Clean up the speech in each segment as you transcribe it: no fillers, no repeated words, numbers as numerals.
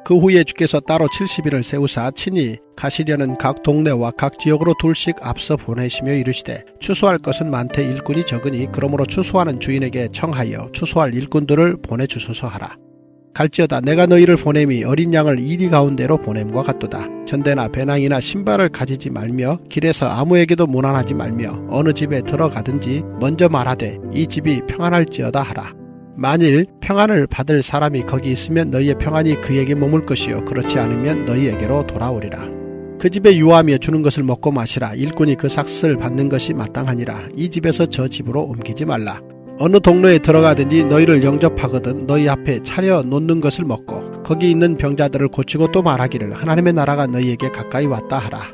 그 후에 주께서 따로 70인을 세우사 친히 가시려는 각 동네와 각 지역으로 둘씩 앞서 보내시며 이르시되 추수할 것은 많되 일꾼이 적으니 그러므로 추수하는 주인에게 청하여 추수할 일꾼들을 보내주소서 하라. 갈지어다 내가 너희를 보냄이 어린 양을 이리 가운데로 보냄과 같도다. 전대나 배낭이나 신발을 가지지 말며 길에서 아무에게도 문안하지 말며 어느 집에 들어가든지 먼저 말하되 이 집이 평안할지어다 하라. 만일 평안을 받을 사람이 거기 있으면 너희의 평안이 그에게 머물 것이요 그렇지 않으면 너희에게로 돌아오리라. 그 집에 유하며 주는 것을 먹고 마시라. 일꾼이 그 삭슬 받는 것이 마땅하니라. 이 집에서 저 집으로 옮기지 말라. 어느 동네에 들어가든지 너희를 영접하거든 너희 앞에 차려 놓는 것을 먹고 거기 있는 병자들을 고치고 또 말하기를 하나님의 나라가 너희에게 가까이 왔다 하라.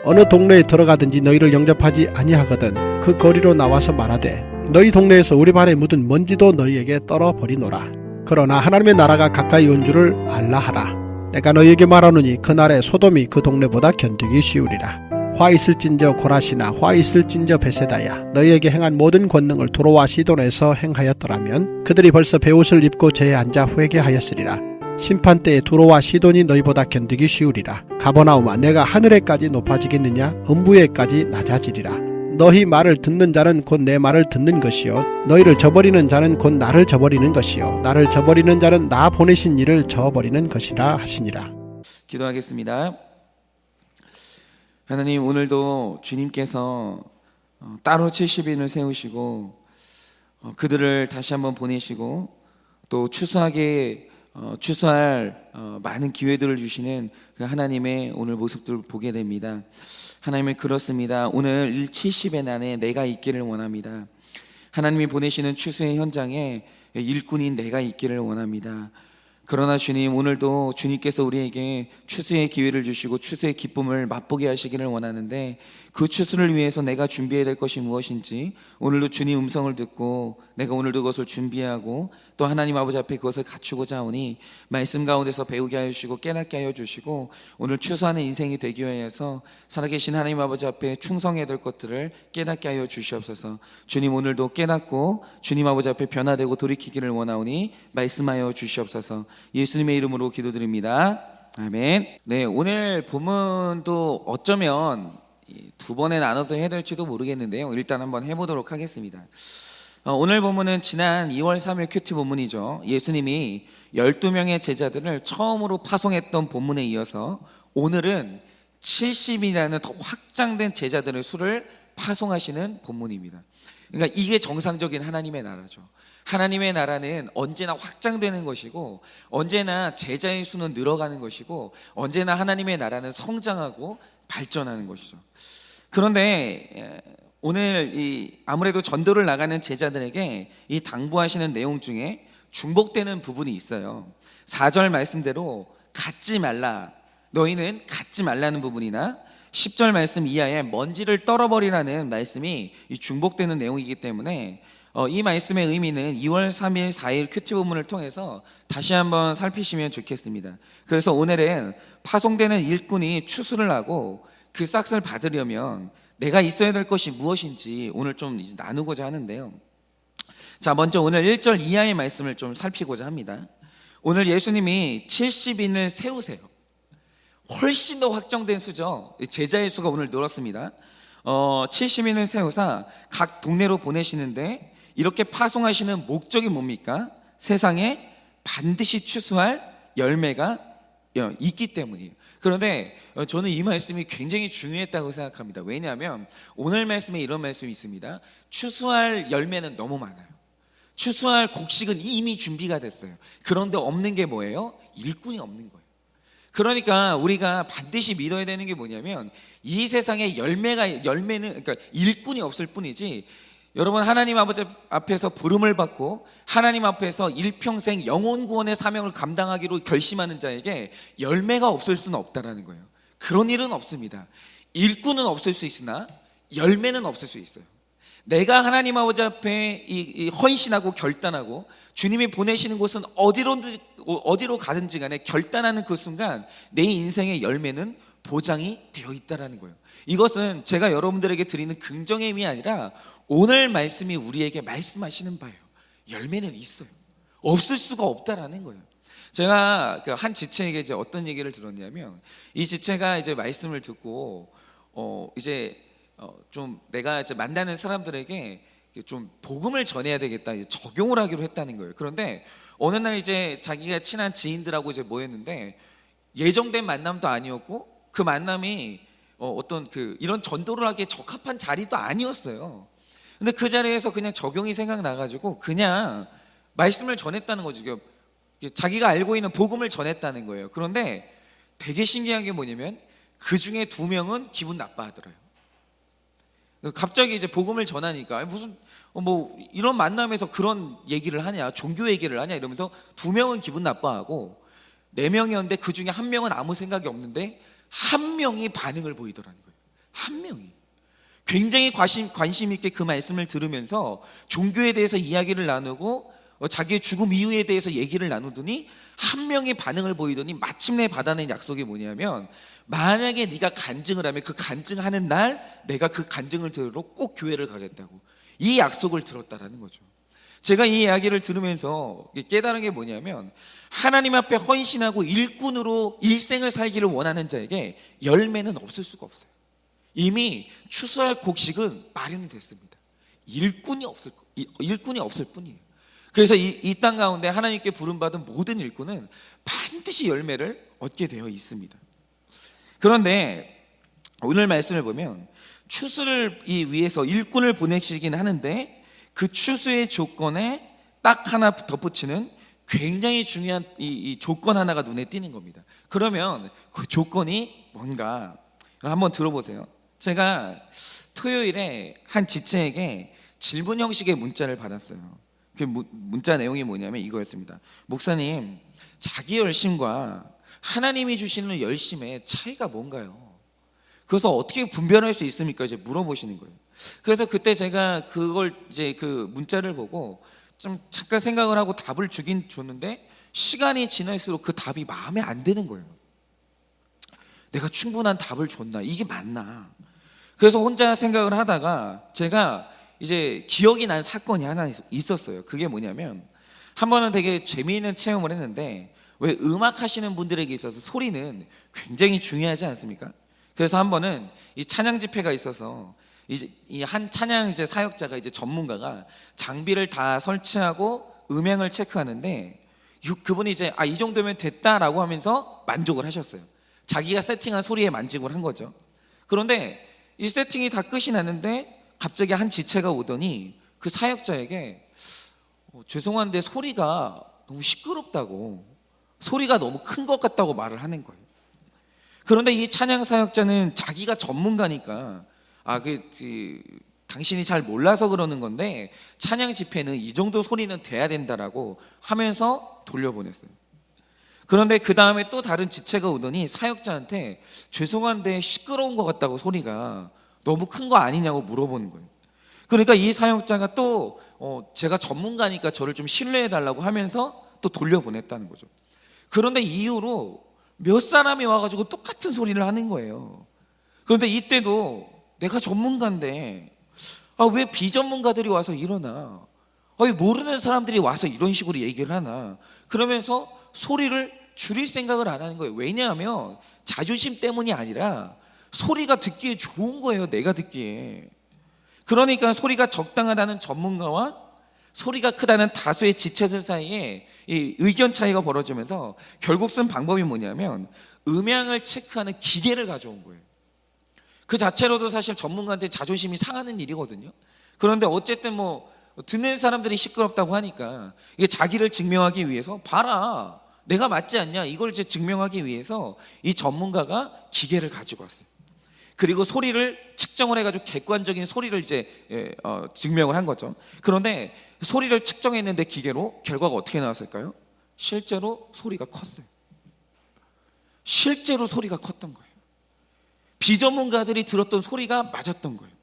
어느 동네에 들어가든지 너희를 영접하지 아니하거든 그 거리로 나와서 말하되 너희 동네에서 우리 발에 묻은 먼지도 너희에게 떨어버리노라. 그러나 하나님의 나라가 가까이 온 줄을 알라 하라. 내가 너희에게 말하노니 그날에 소돔이 그 동네보다 견디기 쉬우리라. 화 있을진저 고라시나 화 있을진저 베세다야 너희에게 행한 모든 권능을 두로와 시돈에서 행하였더라면 그들이 벌써 베옷을 입고 제에 앉아 회개하였으리라. 심판때에 두로와 시돈이 너희보다 견디기 쉬우리라. 가버나움아 내가 하늘에까지 높아지겠느냐 음부에까지 낮아지리라. 너희 말을 듣는 자는 곧 내 말을 듣는 것이요 너희를 저버리는 자는 곧 나를 저버리는 것이요 나를 저버리는 자는 나 보내신 이를 저버리는 것이라 하시니라. 기도하겠습니다. 하나님, 오늘도 주님께서 따로 70인을 세우시고 그들을 다시 한번 보내시고 또 추수할 많은 기회들을 주시는 그 하나님의 오늘 모습들을 보게 됩니다. 하나님은 그렇습니다. 오늘 70의 난에 내가 있기를 원합니다. 하나님이 보내시는 추수의 현장에 일꾼인 내가 있기를 원합니다. 그러나 주님, 오늘도 주님께서 우리에게 추수의 기회를 주시고 추수의 기쁨을 맛보게 하시기를 원하는데 그 추수를 위해서 내가 준비해야 될 것이 무엇인지 오늘도 주님 음성을 듣고 내가 오늘도 그것을 준비하고 또 하나님 아버지 앞에 그것을 갖추고자 하오니 말씀 가운데서 배우게 하여 주시고 깨닫게 하여 주시고 오늘 추수하는 인생이 되기 위해서 살아계신 하나님 아버지 앞에 충성해야 될 것들을 깨닫게 하여 주시옵소서. 주님, 오늘도 깨닫고 주님 아버지 앞에 변화되고 돌이키기를 원하오니 말씀하여 주시옵소서. 예수님의 이름으로 기도드립니다. 아멘. 네, 오늘 본문도 어쩌면 두 번에 나눠서 해야 될지도 모르겠는데요. 일단 한번 해보도록 하겠습니다. 오늘 본문은 지난 2월 3일 큐티 본문이죠. 예수님이 12명의 제자들을 처음으로 파송했던 본문에 이어서 오늘은 70이라는 더 확장된 제자들의 수를 파송하시는 본문입니다. 그러니까 이게 정상적인 하나님의 나라죠. 하나님의 나라는 언제나 확장되는 것이고 언제나 제자의 수는 늘어가는 것이고 언제나 하나님의 나라는 성장하고 발전하는 것이죠. 그런데 오늘 아무래도 전도를 나가는 제자들에게 이 당부하시는 내용 중에 중복되는 부분이 있어요. 4절 말씀대로 갖지 말라, 너희는 갖지 말라는 부분이나 10절 말씀 이하에 먼지를 떨어버리라는 말씀이 중복되는 내용이기 때문에 이 말씀의 의미는 2월 3일 4일 큐티 본문을 통해서 다시 한번 살피시면 좋겠습니다. 그래서 오늘은 파송되는 일꾼이 추수를 하고 그 싹을 받으려면 내가 있어야 될 것이 무엇인지 오늘 좀 나누고자 하는데요. 자, 먼저 오늘 1절 이하의 말씀을 좀 살피고자 합니다. 오늘 예수님이 70인을 세우세요. 훨씬 더 확정된 수죠. 제자의 수가 오늘 늘었습니다. 70인을 세우사 각 동네로 보내시는데 이렇게 파송하시는 목적이 뭡니까? 세상에 반드시 추수할 열매가 있기 때문이에요. 그런데 저는 이 말씀이 굉장히 중요했다고 생각합니다. 왜냐하면 오늘 말씀에 이런 말씀이 있습니다. 추수할 열매는 너무 많아요. 추수할 곡식은 이미 준비가 됐어요. 그런데 없는 게 뭐예요? 일꾼이 없는 거예요. 그러니까 우리가 반드시 믿어야 되는 게 뭐냐면 이 세상에 열매는 그러니까 일꾼이 없을 뿐이지 여러분 하나님 아버지 앞에서 부름을 받고 하나님 앞에서 일평생 영혼 구원의 사명을 감당하기로 결심하는 자에게 열매가 없을 수는 없다라는 거예요. 그런 일은 없습니다. 일꾼은 없을 수 있으나 열매는 없을 수 있어요. 내가 하나님 아버지 앞에 헌신하고 결단하고 주님이 보내시는 곳은 어디로 가든지 간에 결단하는 그 순간 내 인생의 열매는 보장이 되어 있다라는 거예요. 이것은 제가 여러분들에게 드리는 긍정의 의미 아니라 오늘 말씀이 우리에게 말씀하시는 바예요. 열매는 있어요. 없을 수가 없다라는 거예요. 제가 그 한 지체에게 이제 어떤 얘기를 들었냐면, 이 지체가 이제 말씀을 듣고 좀 내가 이제 만나는 사람들에게 좀 복음을 전해야 되겠다, 이제 적용을 하기로 했다는 거예요. 그런데 어느 날 이제 자기가 친한 지인들하고 이제 모였는데 예정된 만남도 아니었고, 그 만남이 어떤 이런 전도를 하기에 적합한 자리도 아니었어요. 근데 그 자리에서 그냥 적용이 생각나가지고 그냥 말씀을 전했다는 거죠. 자기가 알고 있는 복음을 전했다는 거예요. 그런데 되게 신기한 게 뭐냐면 그 중에 2명은 기분 나빠하더래요. 갑자기 이제 복음을 전하니까 무슨 뭐 이런 만남에서 그런 얘기를 하냐, 종교 얘기를 하냐 이러면서 2명은 기분 나빠하고 4명이었는데 그 중에 1명은 아무 생각이 없는데 1명이 반응을 보이더라는 거예요. 1명이 굉장히 관심 있게 그 말씀을 들으면서 종교에 대해서 이야기를 나누고 자기의 죽음 이유에 대해서 얘기를 나누더니 1명이 반응을 보이더니 마침내 받아낸 약속이 뭐냐면, 만약에 네가 간증을 하면 그 간증하는 날 내가 그 간증을 들으러 꼭 교회를 가겠다고, 이 약속을 들었다라는 거죠. 제가 이 이야기를 들으면서 깨달은 게 뭐냐면, 하나님 앞에 헌신하고 일꾼으로 일생을 살기를 원하는 자에게 열매는 없을 수가 없어요. 이미 추수할 곡식은 마련이 됐습니다. 일꾼이 없을 뿐이에요. 그래서 이 땅 가운데 하나님께 부름받은 모든 일꾼은 반드시 열매를 얻게 되어 있습니다. 그런데 오늘 말씀을 보면 추수를 위해서 일꾼을 보내시긴 하는데, 그 추수의 조건에 딱 하나 덧붙이는 굉장히 중요한 이 조건 하나가 눈에 띄는 겁니다. 그러면 그 조건이 뭔가 한번 들어보세요. 제가 토요일에 한 지체에게 질문 형식의 문자를 받았어요. 그 문자 내용이 뭐냐면 이거였습니다. 목사님, 자기 열심과 하나님이 주시는 열심의 차이가 뭔가요? 그래서 어떻게 분별할 수 있습니까? 이제 물어보시는 거예요. 그래서 그때 제가 그걸 이제 그 문자를 보고 좀 잠깐 생각을 하고 답을 주긴 줬는데, 시간이 지날수록 그 답이 마음에 안 드는 거예요. 내가 충분한 답을 줬나? 이게 맞나? 그래서 혼자 생각을 하다가 제가 이제 기억이 난 사건이 하나 있었어요. 그게 뭐냐면, 한 번은 되게 재미있는 체험을 했는데, 왜 음악 하시는 분들에게 있어서 소리는 굉장히 중요하지 않습니까? 그래서 한 번은 이 찬양 집회가 있어서 이제 이 한 찬양 이제 사역자가 이제 전문가가 장비를 다 설치하고 음향을 체크하는데, 그분이 이제 이 정도면 됐다라고 하면서 만족을 하셨어요. 자기가 세팅한 소리에 만족을 한 거죠. 그런데 이 세팅이 다 끝이 났는데 갑자기 한 지체가 오더니 그 사역자에게 죄송한데 소리가 너무 시끄럽다고, 소리가 너무 큰 것 같다고 말을 하는 거예요. 그런데 이 찬양 사역자는 자기가 전문가니까 당신이 잘 몰라서 그러는 건데 찬양 집회는 이 정도 소리는 돼야 된다라고 하면서 돌려보냈어요. 그런데 그 다음에 또 다른 지체가 오더니 사역자한테 죄송한데 시끄러운 것 같다고, 소리가 너무 큰 거 아니냐고 물어보는 거예요. 그러니까 이 사역자가 또 제가 전문가니까 저를 좀 신뢰해달라고 하면서 또 돌려보냈다는 거죠. 그런데 이후로 몇 사람이 와가지고 똑같은 소리를 하는 거예요. 그런데 이때도 내가 전문가인데 왜 비전문가들이 와서 이러나, 왜 모르는 사람들이 와서 이런 식으로 얘기를 하나, 그러면서 소리를 줄일 생각을 안 하는 거예요. 왜냐하면 자존심 때문이 아니라 소리가 듣기에 좋은 거예요. 내가 듣기에. 그러니까 소리가 적당하다는 전문가와 소리가 크다는 다수의 지체들 사이에 이 의견 차이가 벌어지면서 결국 쓴 방법이 뭐냐면 음향을 체크하는 기계를 가져온 거예요. 그 자체로도 사실 전문가한테 자존심이 상하는 일이거든요. 그런데 어쨌든 듣는 사람들이 시끄럽다고 하니까 이게 자기를 증명하기 위해서, 봐라 내가 맞지 않냐, 이걸 이제 증명하기 위해서 이 전문가가 기계를 가지고 왔어요. 그리고 소리를 측정을 해가지고 객관적인 소리를 이제 증명을 한 거죠. 그런데 소리를 측정했는데 기계로 결과가 어떻게 나왔을까요? 실제로 소리가 컸어요. 실제로 소리가 컸던 거예요. 비전문가들이 들었던 소리가 맞았던 거예요.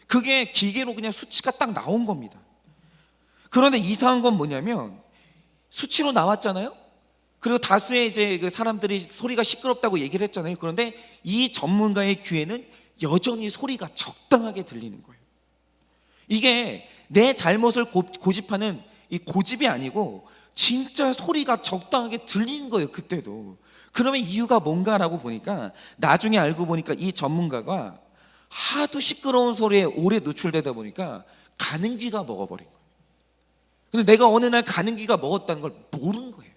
그게 기계로 그냥 수치가 딱 나온 겁니다. 그런데 이상한 건 뭐냐면 수치로 나왔잖아요. 그리고 다수의 이제 그 사람들이 소리가 시끄럽다고 얘기를 했잖아요. 그런데 이 전문가의 귀에는 여전히 소리가 적당하게 들리는 거예요. 이게 내 잘못을 고집하는 이 고집이 아니고 진짜 소리가 적당하게 들리는 거예요. 그때도. 그러면 이유가 뭔가라고 보니까 나중에 알고 보니까 이 전문가가 하도 시끄러운 소리에 오래 노출되다 보니까 가는 귀가 먹어버린 거예요. 근데 내가 어느 날 가는 귀가 먹었다는 걸 모른 거예요.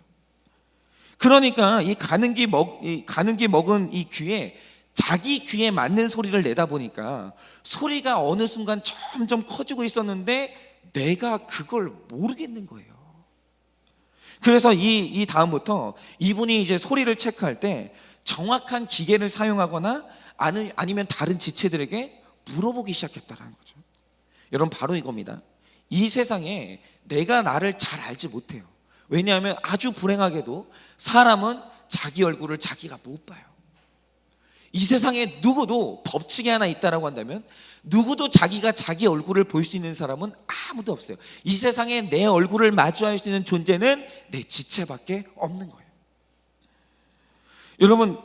그러니까 이 가는 귀 먹은 이 귀에 자기 귀에 맞는 소리를 내다 보니까 소리가 어느 순간 점점 커지고 있었는데 내가 그걸 모르겠는 거예요. 그래서 이 다음부터 이분이 이제 소리를 체크할 때 정확한 기계를 사용하거나 아니면 다른 지체들에게 물어보기 시작했다는 거죠. 여러분, 바로 이겁니다. 이 세상에 내가 나를 잘 알지 못해요. 왜냐하면 아주 불행하게도 사람은 자기 얼굴을 자기가 못 봐요. 이 세상에 누구도 법칙이 하나 있다라고 한다면 누구도 자기가 자기 얼굴을 볼 수 있는 사람은 아무도 없어요. 이 세상에 내 얼굴을 마주할 수 있는 존재는 내 지체밖에 없는 거예요. 여러분,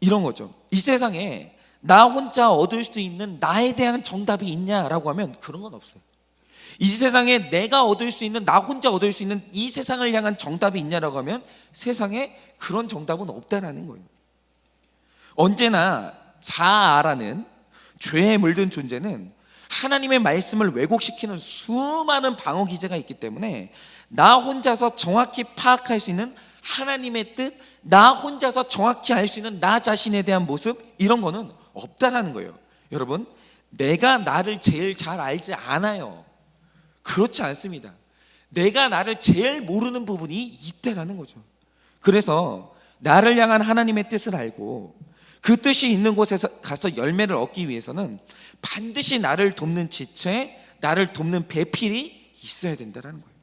이런 거죠. 이 세상에 나 혼자 얻을 수 있는 나에 대한 정답이 있냐라고 하면 그런 건 없어요. 이 세상에 내가 얻을 수 있는, 나 혼자 얻을 수 있는 이 세상을 향한 정답이 있냐라고 하면 세상에 그런 정답은 없다라는 거예요. 언제나 자아라는 죄에 물든 존재는 하나님의 말씀을 왜곡시키는 수많은 방어 기제가 있기 때문에 나 혼자서 정확히 파악할 수 있는 하나님의 뜻, 나 혼자서 정확히 알 수 있는 나 자신에 대한 모습, 이런 거는 없다라는 거예요. 여러분, 내가 나를 제일 잘 알지 않아요. 그렇지 않습니다. 내가 나를 제일 모르는 부분이 있다라는 거죠. 그래서 나를 향한 하나님의 뜻을 알고 그 뜻이 있는 곳에서 가서 열매를 얻기 위해서는 반드시 나를 돕는 지체, 나를 돕는 배필이 있어야 된다는 거예요.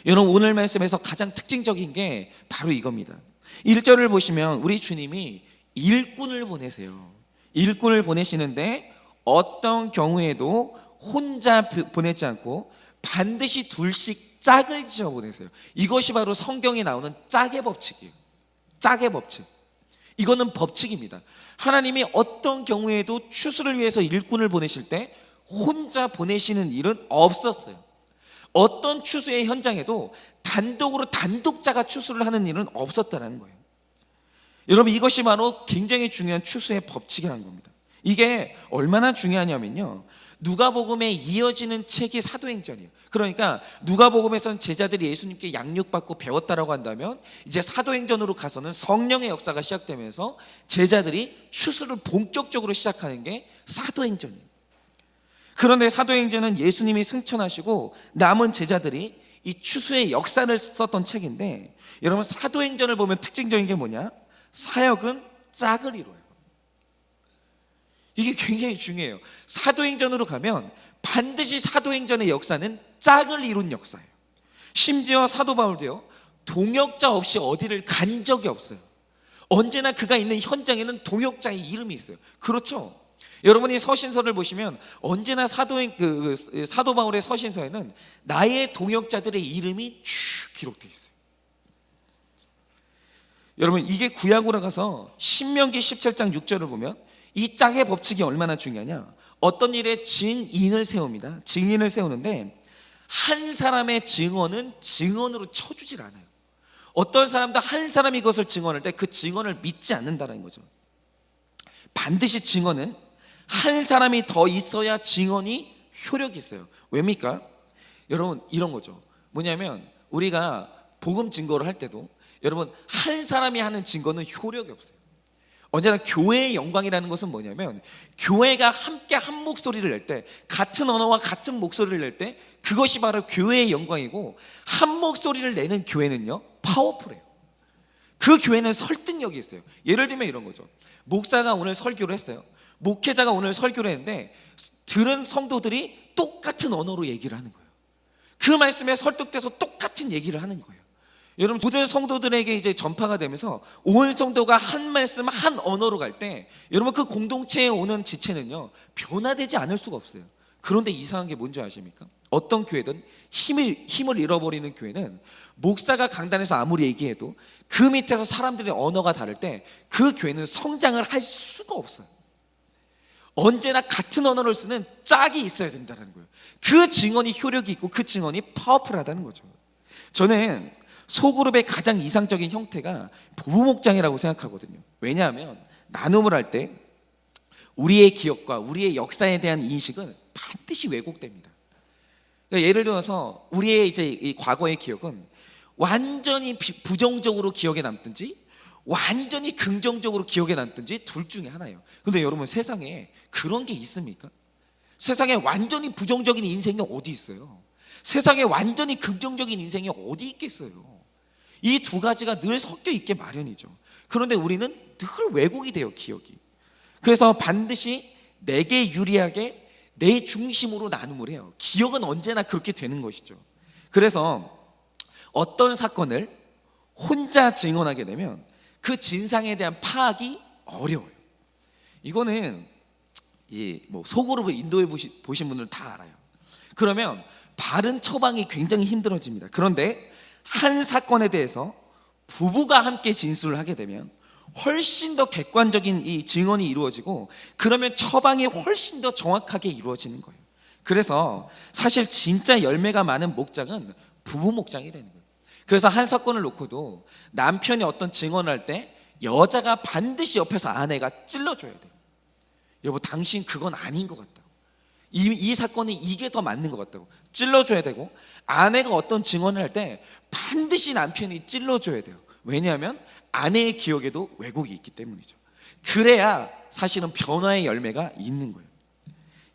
여러분, 오늘 말씀에서 가장 특징적인 게 바로 이겁니다. 1절을 보시면 우리 주님이 일꾼을 보내세요. 일꾼을 보내시는데 어떤 경우에도 혼자 보내지 않고 반드시 둘씩 짝을 지어 보내세요. 이것이 바로 성경에 나오는 짝의 법칙이에요. 짝의 법칙. 이거는 법칙입니다. 하나님이 어떤 경우에도 추수를 위해서 일꾼을 보내실 때 혼자 보내시는 일은 없었어요. 어떤 추수의 현장에도 단독으로 단독자가 추수를 하는 일은 없었다는 거예요. 여러분, 이것이 바로 굉장히 중요한 추수의 법칙이라는 겁니다. 이게 얼마나 중요하냐면요, 누가복음에 이어지는 책이 사도행전이에요. 그러니까 누가복음에서는 제자들이 예수님께 양육받고 배웠다라고 한다면 이제 사도행전으로 가서는 성령의 역사가 시작되면서 제자들이 추수를 본격적으로 시작하는 게 사도행전이에요. 그런데 사도행전은 예수님이 승천하시고 남은 제자들이 이 추수의 역사를 썼던 책인데, 여러분, 사도행전을 보면 특징적인 게 뭐냐? 사역은 짝을 이뤄요. 이게 굉장히 중요해요. 사도행전으로 가면 반드시 사도행전의 역사는 짝을 이룬 역사예요. 심지어 사도 바울도요, 동역자 없이 어디를 간 적이 없어요. 언제나 그가 있는 현장에는 동역자의 이름이 있어요. 그렇죠? 여러분이 서신서를 보시면 언제나 사도 바울의 서신서에는 나의 동역자들의 이름이 쭉 기록되어 있어요. 여러분, 이게 구약으로 가서 신명기 17장 6절을 보면 이 짝의 법칙이 얼마나 중요하냐? 어떤 일에 증인을 세웁니다. 증인을 세우는데 한 사람의 증언은 증언으로 쳐주질 않아요. 어떤 사람도 한 사람이 그것을 증언할 때 그 증언을 믿지 않는다는 거죠. 반드시 증언은 한 사람이 더 있어야 증언이 효력이 있어요. 왜입니까? 여러분, 이런 거죠. 뭐냐면 우리가 복음 증거를 할 때도 여러분, 한 사람이 하는 증거는 효력이 없어요. 언제나 교회의 영광이라는 것은 뭐냐면 교회가 함께 한 목소리를 낼 때, 같은 언어와 같은 목소리를 낼 때 그것이 바로 교회의 영광이고, 한 목소리를 내는 교회는요 파워풀해요. 그 교회는 설득력이 있어요. 예를 들면 이런 거죠. 목사가 오늘 설교를 했어요. 목회자가 오늘 설교를 했는데 들은 성도들이 똑같은 언어로 얘기를 하는 거예요. 그 말씀에 설득돼서 똑같은 얘기를 하는 거예요. 여러분, 모든 성도들에게 이제 전파가 되면서 온 성도가 한 말씀 한 언어로 갈 때 여러분, 그 공동체에 오는 지체는요 변화되지 않을 수가 없어요. 그런데 이상한 게 뭔지 아십니까? 어떤 교회든 힘을 잃어버리는 교회는 목사가 강단에서 아무리 얘기해도 그 밑에서 사람들의 언어가 다를 때 그 교회는 성장을 할 수가 없어요. 언제나 같은 언어를 쓰는 짝이 있어야 된다는 거예요. 그 증언이 효력이 있고 그 증언이 파워풀하다는 거죠. 저는 소그룹의 가장 이상적인 형태가 부부 목장이라고 생각하거든요. 왜냐하면 나눔을 할 때 우리의 기억과 우리의 역사에 대한 인식은 반드시 왜곡됩니다. 그러니까 예를 들어서 우리의 이제 이 과거의 기억은 완전히 부정적으로 기억에 남든지 완전히 긍정적으로 기억에 남든지 둘 중에 하나예요. 근데 여러분, 세상에 그런 게 있습니까? 세상에 완전히 부정적인 인생이 어디 있어요? 세상에 완전히 긍정적인 인생이 어디 있겠어요? 이 두 가지가 늘 섞여 있게 마련이죠. 그런데 우리는 늘 왜곡이 돼요, 기억이. 그래서 반드시 내게 유리하게 내 중심으로 나눔을 해요. 기억은 언제나 그렇게 되는 것이죠. 그래서 어떤 사건을 혼자 증언하게 되면 그 진상에 대한 파악이 어려워요. 이거는 이제 뭐 소그룹을 인도해 보신 분들은 다 알아요. 그러면 바른 처방이 굉장히 힘들어집니다. 그런데 한 사건에 대해서 부부가 함께 진술을 하게 되면 훨씬 더 객관적인 이 증언이 이루어지고, 그러면 처방이 훨씬 더 정확하게 이루어지는 거예요. 그래서 사실 진짜 열매가 많은 목장은 부부 목장이 되는 거예요. 그래서 한 사건을 놓고도 남편이 어떤 증언을 할 때 여자가 반드시 옆에서 아내가 찔러줘야 돼요. 여보, 당신 그건 아닌 것 같다고, 이 사건이 이게 더 맞는 것 같다고 찔러줘야 되고, 아내가 어떤 증언을 할 때 반드시 남편이 찔러줘야 돼요. 왜냐하면 아내의 기억에도 왜곡이 있기 때문이죠. 그래야 사실은 변화의 열매가 있는 거예요.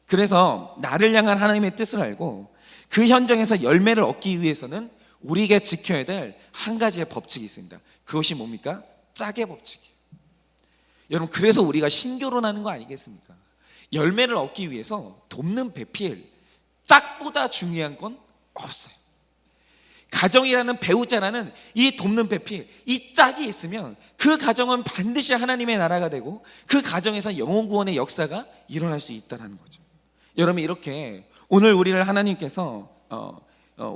그래서 나를 향한 하나님의 뜻을 알고 그 현장에서 열매를 얻기 위해서는 우리가 지켜야 될 한 가지의 법칙이 있습니다. 그것이 뭡니까? 짝의 법칙이에요. 여러분, 그래서 우리가 신결혼하는 거 아니겠습니까? 열매를 얻기 위해서 돕는 배필, 짝보다 중요한 건 없어요. 가정이라는 배우자라는 이 돕는 배필, 이 짝이 있으면 그 가정은 반드시 하나님의 나라가 되고 그 가정에서 영혼 구원의 역사가 일어날 수 있다는 거죠. 여러분, 이렇게 오늘 우리를 하나님께서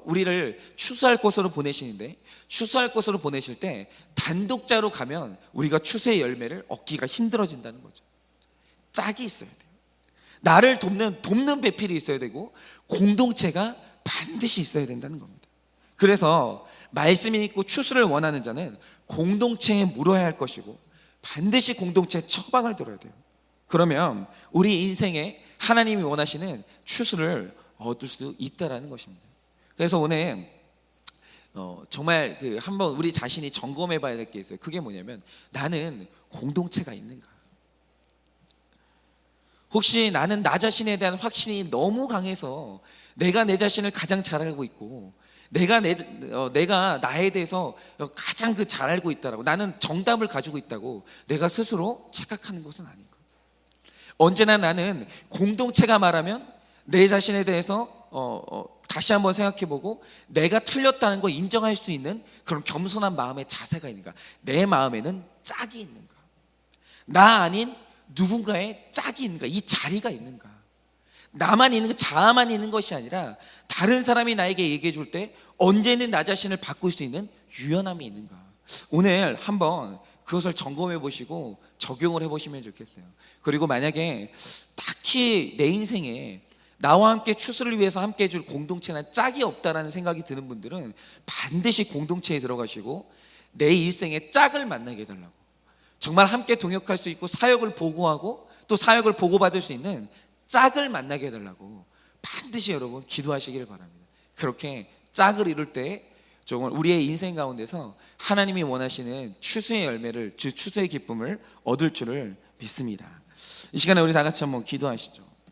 우리를 추수할 곳으로 보내시는데, 추수할 곳으로 보내실 때 단독자로 가면 우리가 추수의 열매를 얻기가 힘들어진다는 거죠. 짝이 있어야 돼요. 나를 돕는 배필이 있어야 되고 공동체가 반드시 있어야 된다는 겁니다. 그래서 말씀이 있고 추수를 원하는 자는 공동체에 물어야 할 것이고 반드시 공동체의 처방을 들어야 돼요. 그러면 우리 인생에 하나님이 원하시는 추수를 얻을 수 있다라는 것입니다. 그래서 오늘 정말 한번 우리 자신이 점검해 봐야 될 게 있어요. 그게 뭐냐면, 나는 공동체가 있는가? 혹시 나는 나 자신에 대한 확신이 너무 강해서 내가 내 자신을 가장 잘 알고 있고 내가 나에 대해서 가장 잘 알고 있다라고, 나는 정답을 가지고 있다고 내가 스스로 착각하는 것은 아닌가? 언제나 나는 공동체가 말하면 내 자신에 대해서 다시 한번 생각해보고 내가 틀렸다는 걸 인정할 수 있는 그런 겸손한 마음의 자세가 있는가? 내 마음에는 짝이 있는가? 나 아닌 누군가의 짝이 있는가? 이 자리가 있는가? 나만 있는 거, 자아만 있는 것이 아니라 다른 사람이 나에게 얘기해 줄 때 언제는 나 자신을 바꿀 수 있는 유연함이 있는가? 오늘 한번 그것을 점검해 보시고 적용을 해 보시면 좋겠어요. 그리고 만약에 딱히 내 인생에 나와 함께 추수를 위해서 함께 해줄 공동체나 짝이 없다라는 생각이 드는 분들은 반드시 공동체에 들어가시고 내 일생에 짝을 만나게 해달라고, 정말 함께 동역할 수 있고 사역을 보고하고 또 사역을 보고받을 수 있는 짝을 만나게 해달라고 반드시 여러분 기도하시기를 바랍니다. 그렇게 짝을 이룰 때 정말 우리의 인생 가운데서 하나님이 원하시는 추수의 열매를, 즉 추수의 기쁨을 얻을 줄을 믿습니다. 이 시간에 우리 다 같이 한번 기도하시죠.